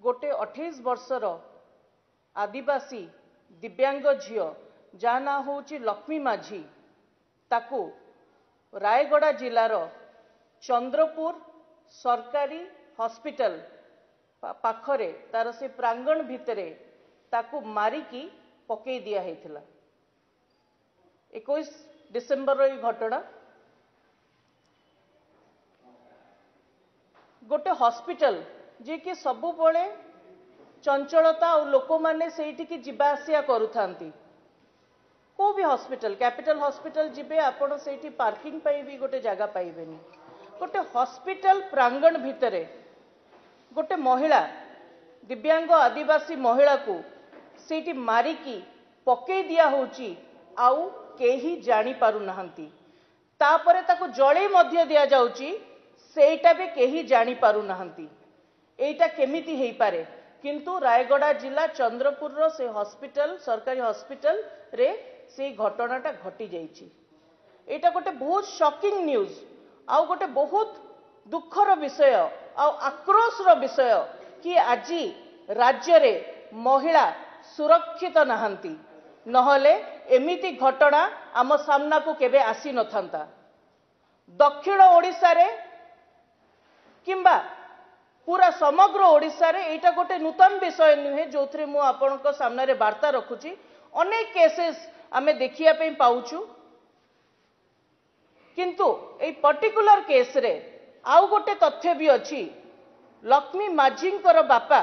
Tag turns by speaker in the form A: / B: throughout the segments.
A: गोटे 28 वर्षर आदिवासी दिव्यांग झील जा ना हूँ लक्ष्मी माझी ताकू रायगड़ा जिलार चंद्रपुर सरकारी हॉस्पिटल पाखरे तार से प्रांगण भितरे ताकू मारिकी पकई दिया हेथिला। 21 डिसेम्बर ये घटना गोटे हॉस्पिटल जे कि सबु बळे चंचलता और लोक माने सेठी जिबा आसिया करूथांती। को भी हॉस्पिटल कैपिटल हॉस्पिटल जिबे आपण सेठी पार्किंग पाई भी गोटे जगह पाइबेनी। गोटे हॉस्पिटल प्रांगण भितरे गोटे महिला दिव्यांग आदिवासी महिला को सेठी मारिकी पकई दिया होची आउ केही जानी पारु नहंती। तापरे ताको जळे मध्य दिया जाउची सेटा भी केही जानी पारु नहंती। एटा केमिति हेई पारे किंतु रायगड़ा जिला चंद्रपुर रो से हॉस्पिटल सरकारी हॉस्पिटल रे से घटनाटा घटी जाइछि। एटा गोटे बहुत शॉकिंग न्यूज आउ गोटे बहुत दुखर विषय आउ आक्रोशर विषय कि आज राज्य रे महिला सुरक्षित नहंती नहले एमिति घटना आम सामना को केबे आसी नथंता। दक्षिण ओडिशा रे किंबा पूरा समग्र ओडिशा रे एटा गोटे नूतन विषय नुहे जो थरे मु आपनक सामने रे वार्ता रखुची। अनेक केसेस आमे देखिया पे पाउछु किंतु ए पर्टिकुलर केस रे आउ गोटे तथ्य भी अछि। लक्ष्मी माझींकर बापा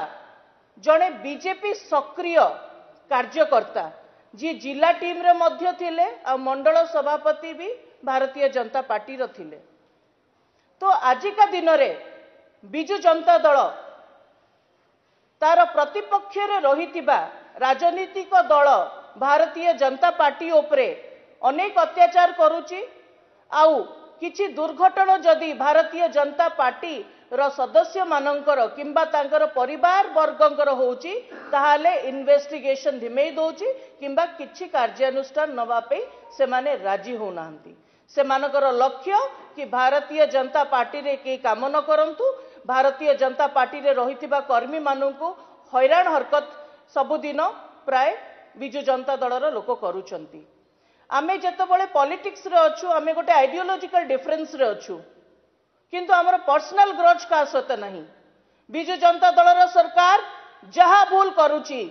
A: जड़े बीजेपी सक्रिय कार्यकर्ता जी जिला टीम रे मध्य थिले आ मंडल सभापति भी भारतीय जनता पार्टी रो थिले। तो आजिका दिन रे बिजु जनता दल तार प्रतिपक्ष रे रहितिबा राजनीतिक दल भारतीय जनता पार्टी उपरे अनेक अत्याचार करुची आउ किछि दुर्घटना जदि भारतीय जनता पार्टी रो सदस्य मानकर किंबा तांकर परिवार वर्गंकर होउची ताहाले इन्वेस्टिगेशन धिमेई दोची किंबा किछि कार्यानुष्ठान नवा पे से माने राजी हो नाहंती। से मानकर लक्ष्य कि भारतीय जनता पार्टी रे के काम न करंतु भारतीय जनता पार्टी रे रहितिबा कर्मी माननकु हैरान हरकत सबुदिन प्राय बिजु जनता दलर लोक करूचंती। आमे जेतबळे पॉलिटिक्स रे अछु आमे गोटे आइडियोलॉजिकल डिफरेंस रे अछु किंतु हमर पर्सनल ग्रज का सत नहीं। बिजु जनता दलर सरकार जहा भूल करूची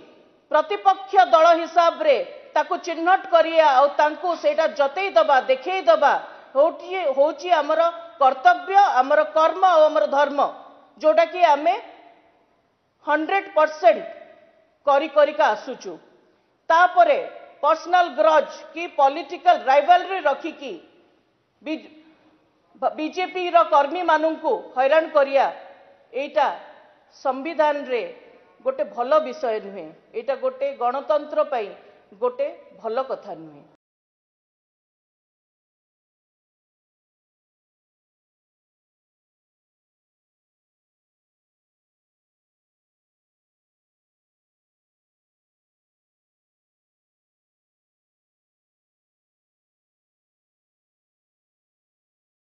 A: प्रतिपक्ष दल हिसाब रे ताकू चिन्हट करिया और तांकू सेटा जतई दबा देखई दबा होची हमर कर्तव्य हमर कर्म और हमर धर्म जोटा कि आमे 100% करी करिका आसुचु। तापरे पर्सनल ग्रज की पॉलिटिकल राइवलरी रखिकी बीजेपी रो कर्मी माननकु हैरान करिया एटा संविधान रे गोटे भल विषय नुहे। एटा गोटे गणतंत्र पई गोटे भल कथा नुहे।